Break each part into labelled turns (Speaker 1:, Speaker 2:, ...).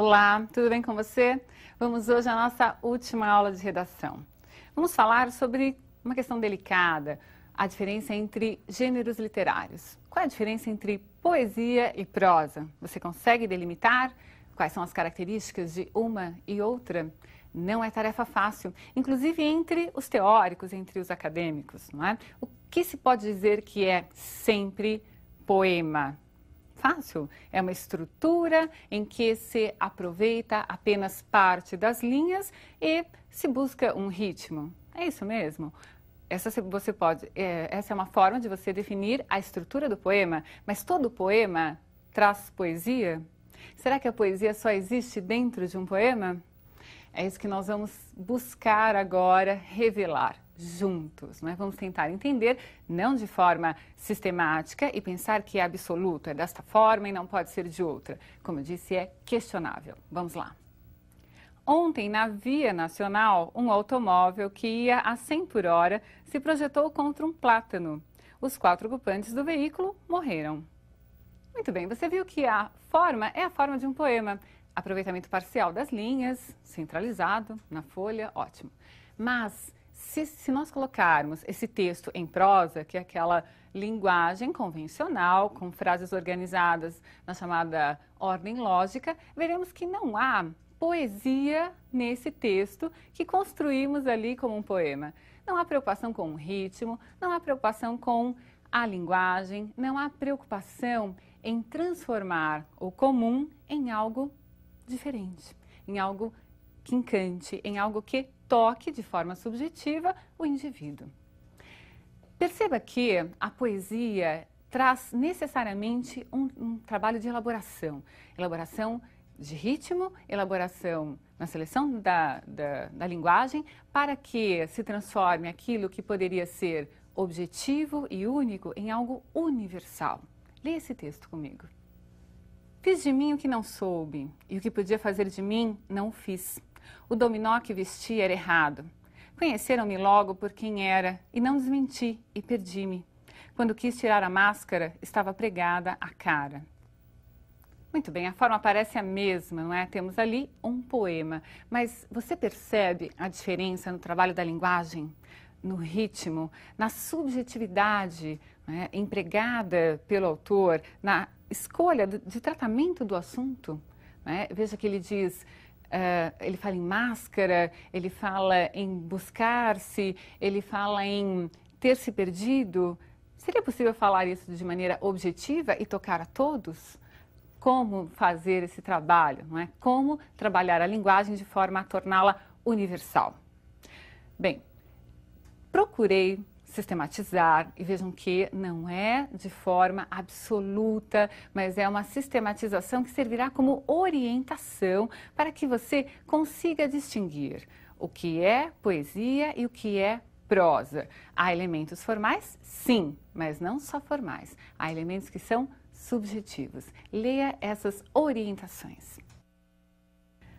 Speaker 1: Olá, tudo bem com você? Vamos hoje à nossa última aula de redação. Vamos falar sobre uma questão delicada, a diferença entre gêneros literários. Qual é a diferença entre poesia e prosa? Você consegue delimitar quais são as características de uma e outra? Não é tarefa fácil, inclusive entre os teóricos, entre os acadêmicos, não é? O que se pode dizer que é sempre poema? Fácil. É uma estrutura em que se aproveita apenas parte das linhas e se busca um ritmo. É isso mesmo? Essa é uma forma de você definir a estrutura do poema, mas todo poema traz poesia? Será que a poesia só existe dentro de um poema? É isso que nós vamos buscar agora revelar juntos, né? Vamos tentar entender, não de forma sistemática e pensar que é absoluto, é desta forma e não pode ser de outra. Como eu disse, é questionável. Vamos lá. Ontem, na Via Nacional, um automóvel que ia a 100 por hora se projetou contra um plátano. Os 4 ocupantes do veículo morreram. Muito bem, você viu que a forma é a forma de um poema. Aproveitamento parcial das linhas, centralizado na folha, ótimo. Mas se nós colocarmos esse texto em prosa, que é aquela linguagem convencional, com frases organizadas na chamada ordem lógica, veremos que não há poesia nesse texto que construímos ali como um poema. Não há preocupação com o ritmo, não há preocupação com a linguagem, não há preocupação em transformar o comum em algo diferente, em algo que encante, em algo que toque de forma subjetiva o indivíduo. Perceba que a poesia traz necessariamente um trabalho de elaboração. Elaboração de ritmo, elaboração na seleção da linguagem, para que se transforme aquilo que poderia ser objetivo e único em algo universal. Leia esse texto comigo. Fiz de mim o que não soube, e o que podia fazer de mim, não fiz. O dominó que vesti era errado. Conheceram-me logo por quem era, e não desmenti, e perdi-me. Quando quis tirar a máscara, estava pregada a cara. Muito bem, a forma parece a mesma, não é? Temos ali um poema, mas você percebe a diferença no trabalho da linguagem, no ritmo, na subjetividade, né, empregada pelo autor, na escolha de tratamento do assunto, né? Veja que ele diz, ele fala em máscara, ele fala em buscar-se, ele fala em ter se perdido. Seria possível falar isso de maneira objetiva e tocar a todos? Como fazer esse trabalho, não é? Como trabalhar a linguagem de forma a torná-la universal? Bem, procurei sistematizar e vejam que não é de forma absoluta, mas é uma sistematização que servirá como orientação para que você consiga distinguir o que é poesia e o que é prosa. Há elementos formais? Sim, mas não só formais. Há elementos que são subjetivos. Leia essas orientações.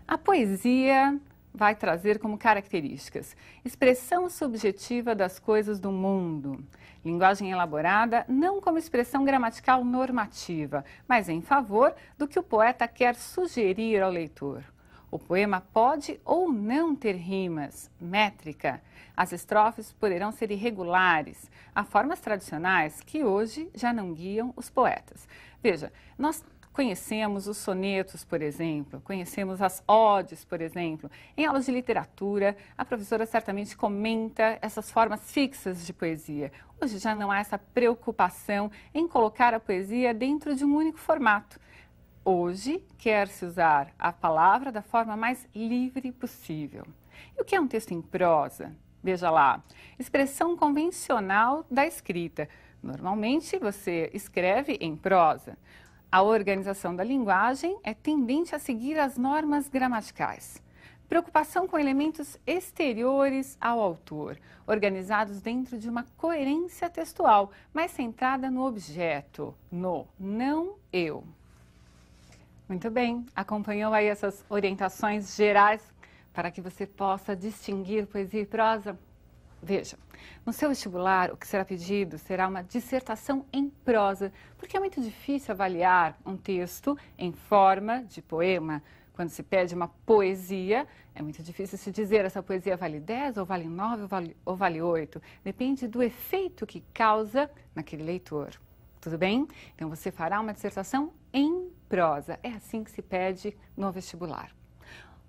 Speaker 1: A poesia vai trazer como características expressão subjetiva das coisas do mundo, linguagem elaborada não como expressão gramatical normativa, mas em favor do que o poeta quer sugerir ao leitor. O poema pode ou não ter rimas, métrica. As estrofes poderão ser irregulares. Há formas tradicionais que hoje já não guiam os poetas. Veja, nós conhecemos os sonetos, por exemplo, conhecemos as odes, por exemplo. Em aulas de literatura, a professora certamente comenta essas formas fixas de poesia. Hoje já não há essa preocupação em colocar a poesia dentro de um único formato. Hoje, quer-se usar a palavra da forma mais livre possível. E o que é um texto em prosa? Veja lá, expressão convencional da escrita. Normalmente, você escreve em prosa. A organização da linguagem é tendente a seguir as normas gramaticais. Preocupação com elementos exteriores ao autor, organizados dentro de uma coerência textual, mas centrada no objeto, no não eu. Muito bem, acompanhou aí essas orientações gerais para que você possa distinguir poesia e prosa? Veja, no seu vestibular, o que será pedido será uma dissertação em prosa, porque é muito difícil avaliar um texto em forma de poema. Quando se pede uma poesia, é muito difícil se dizer essa poesia vale 10, ou vale 9, ou vale 8. Depende do efeito que causa naquele leitor. Tudo bem? Então você fará uma dissertação em prosa. É assim que se pede no vestibular.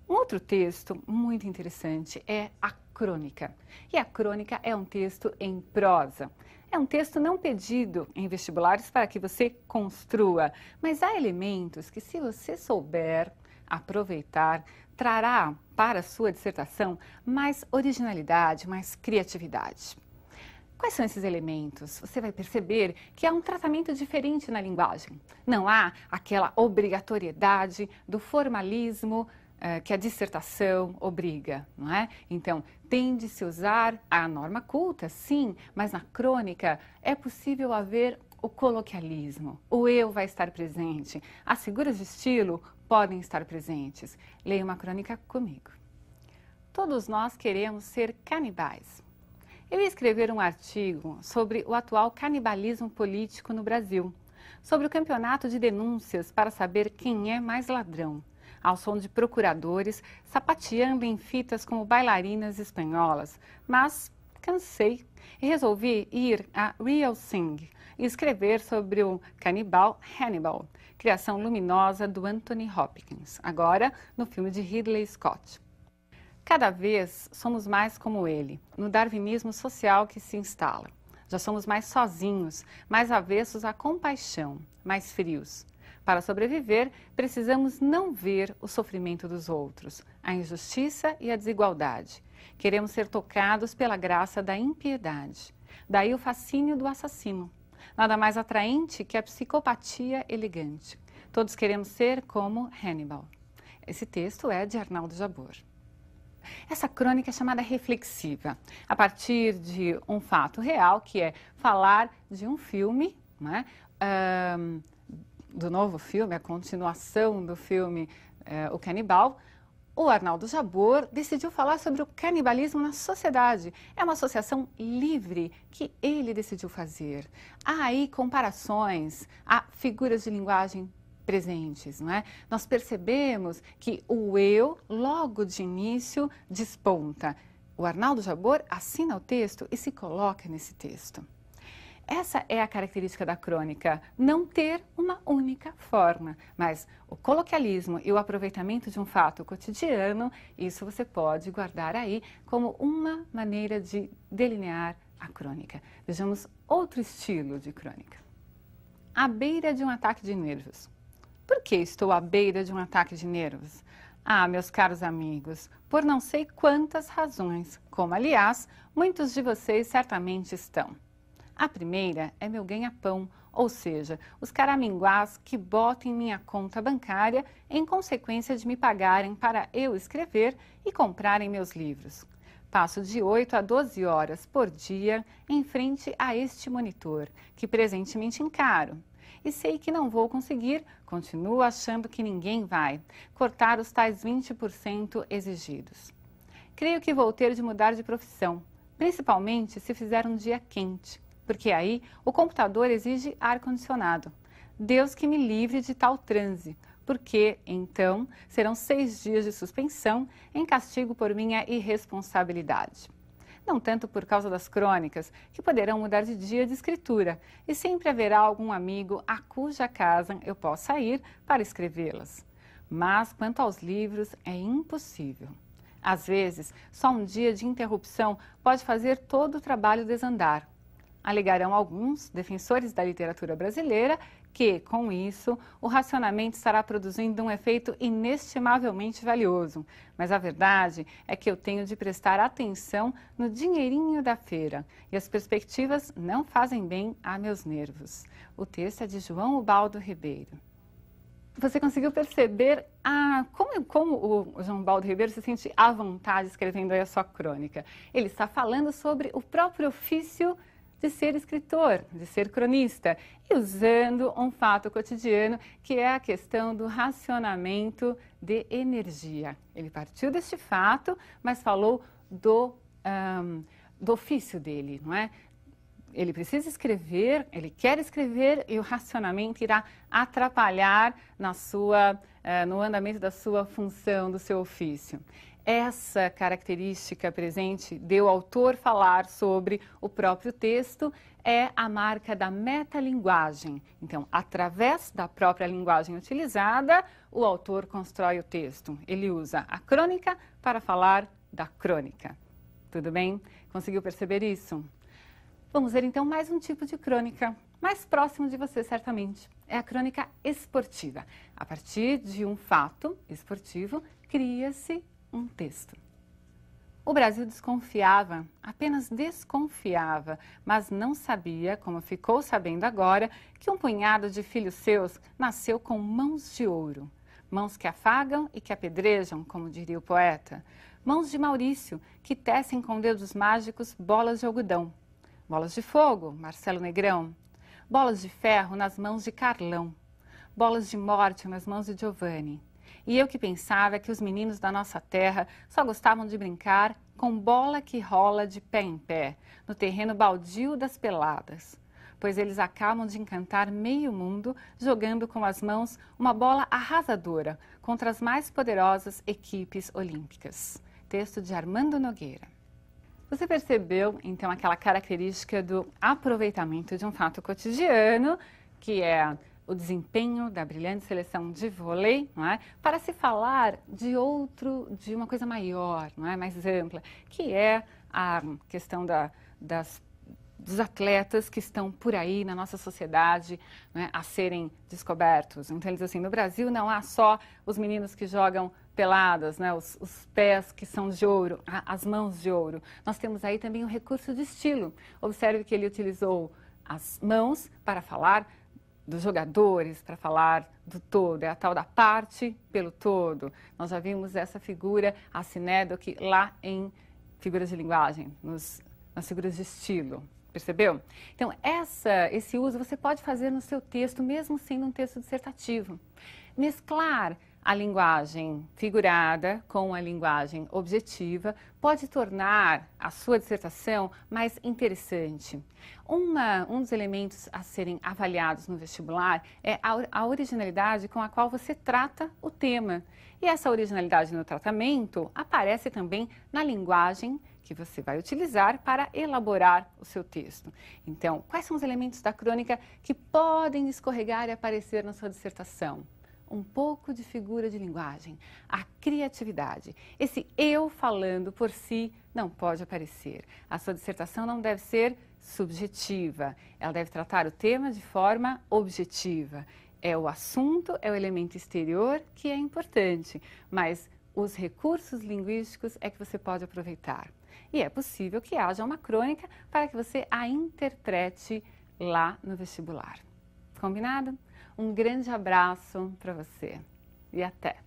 Speaker 1: Um outro texto muito interessante é a crônica. E a crônica é um texto em prosa. É um texto não pedido em vestibulares para que você construa, mas há elementos que, se você souber aproveitar, trará para a sua dissertação mais originalidade, mais criatividade. Quais são esses elementos? Você vai perceber que há um tratamento diferente na linguagem. Não há aquela obrigatoriedade do formalismo que a dissertação obriga, não é? Então, tem de se usar a norma culta, sim, mas na crônica é possível haver o coloquialismo, o eu vai estar presente, as figuras de estilo podem estar presentes. Leia uma crônica comigo. Todos nós queremos ser canibais. Eu ia escrever um artigo sobre o atual canibalismo político no Brasil, sobre o campeonato de denúncias para saber quem é mais ladrão, ao som de procuradores sapateando em fitas como bailarinas espanholas, mas cansei e resolvi ir a Real Thing e escrever sobre o canibal Hannibal, criação luminosa do Anthony Hopkins, agora no filme de Ridley Scott. Cada vez somos mais como ele, no darwinismo social que se instala. Já somos mais sozinhos, mais avessos à compaixão, mais frios. Para sobreviver, precisamos não ver o sofrimento dos outros, a injustiça e a desigualdade. Queremos ser tocados pela graça da impiedade. Daí o fascínio do assassino. Nada mais atraente que a psicopatia elegante. Todos queremos ser como Hannibal. Esse texto é de Arnaldo Jabor. Essa crônica é chamada reflexiva, a partir de um fato real, que é falar de um filme, né? Do novo filme, a continuação do filme O Canibal. O Arnaldo Jabor decidiu falar sobre o canibalismo na sociedade. É uma associação livre que ele decidiu fazer. Há aí comparações, há figuras de linguagem presentes, não é? Nós percebemos que o eu, logo de início, desponta. O Arnaldo Jabor assina o texto e se coloca nesse texto. Essa é a característica da crônica, não ter uma única forma, mas o coloquialismo e o aproveitamento de um fato cotidiano, isso você pode guardar aí como uma maneira de delinear a crônica. Vejamos outro estilo de crônica. À beira de um ataque de nervos. Por que estou à beira de um ataque de nervos? Ah, meus caros amigos, por não sei quantas razões, como aliás, muitos de vocês certamente estão. A primeira é meu ganha-pão, ou seja, os caraminguás que botam em minha conta bancária em consequência de me pagarem para eu escrever e comprarem meus livros. Passo de 8 a 12 horas por dia em frente a este monitor, que presentemente encaro. E sei que não vou conseguir, continuo achando que ninguém vai, cortar os tais 20% exigidos. Creio que vou ter de mudar de profissão, principalmente se fizer um dia quente. Porque aí o computador exige ar-condicionado. Deus que me livre de tal transe, porque então serão 6 dias de suspensão em castigo por minha irresponsabilidade. Não tanto por causa das crônicas, que poderão mudar de dia de escritura, e sempre haverá algum amigo a cuja casa eu possa ir para escrevê-las. Mas quanto aos livros, é impossível. Às vezes, só um dia de interrupção pode fazer todo o trabalho desandar. Alegarão alguns defensores da literatura brasileira que, com isso, o racionamento estará produzindo um efeito inestimavelmente valioso. Mas a verdade é que eu tenho de prestar atenção no dinheirinho da feira e as perspectivas não fazem bem a meus nervos. O texto é de João Ubaldo Ribeiro. Você conseguiu perceber como o João Ubaldo Ribeiro se sente à vontade escrevendo aí a sua crônica? Ele está falando sobre o próprio ofício de ser escritor, de ser cronista, e usando um fato cotidiano que é a questão do racionamento de energia. Ele partiu deste fato, mas falou do ofício dele, não é? ele precisa escrever, ele quer escrever e o racionamento irá atrapalhar no andamento da sua função, do seu ofício. Essa característica presente de o autor falar sobre o próprio texto é a marca da metalinguagem. Então, através da própria linguagem utilizada, o autor constrói o texto. Ele usa a crônica para falar da crônica. Tudo bem? Conseguiu perceber isso? Vamos ver então mais um tipo de crônica, mais próximo de você certamente. É a crônica esportiva. A partir de um fato esportivo, cria-se um texto. O Brasil desconfiava, apenas desconfiava, mas não sabia, como ficou sabendo agora, que um punhado de filhos seus nasceu com mãos de ouro. Mãos que afagam e que apedrejam, como diria o poeta. Mãos de Maurício, que tecem com dedos mágicos bolas de algodão. Bolas de fogo, Marcelo Negrão. Bolas de ferro nas mãos de Carlão. Bolas de morte nas mãos de Giovanni. E eu que pensava que os meninos da nossa terra só gostavam de brincar com bola que rola de pé em pé, no terreno baldio das peladas. Pois eles acabam de encantar meio mundo jogando com as mãos uma bola arrasadora contra as mais poderosas equipes olímpicas. Texto de Armando Nogueira. Você percebeu, então, aquela característica do aproveitamento de um fato cotidiano, que é o desempenho da brilhante seleção de vôlei, não é? Para se falar de uma coisa maior, não é? Mais ampla, que é a questão dos atletas que estão por aí na nossa sociedade, né, a serem descobertos. Então, eles assim, no Brasil não há só os meninos que jogam peladas, né, os pés que são de ouro, as mãos de ouro. Nós temos aí também um recurso de estilo. Observe que ele utilizou as mãos para falar dos jogadores, para falar do todo, é a tal da parte pelo todo. Nós já vimos essa figura, a sinédoque, lá em figuras de linguagem, nas figuras de estilo. Percebeu? Então, esse uso você pode fazer no seu texto, mesmo sendo um texto dissertativo. Mesclar a linguagem figurada com a linguagem objetiva pode tornar a sua dissertação mais interessante. Um dos elementos a serem avaliados no vestibular é a originalidade com a qual você trata o tema. E essa originalidade no tratamento aparece também na linguagem que você vai utilizar para elaborar o seu texto. Então, quais são os elementos da crônica que podem escorregar e aparecer na sua dissertação? Um pouco de figura de linguagem, a criatividade. Esse eu falando por si não pode aparecer. A sua dissertação não deve ser subjetiva, ela deve tratar o tema de forma objetiva. É o assunto, é o elemento exterior que é importante, mas os recursos linguísticos é que você pode aproveitar. E é possível que haja uma crônica para que você a interprete lá no vestibular. Combinado? Um grande abraço para você e até!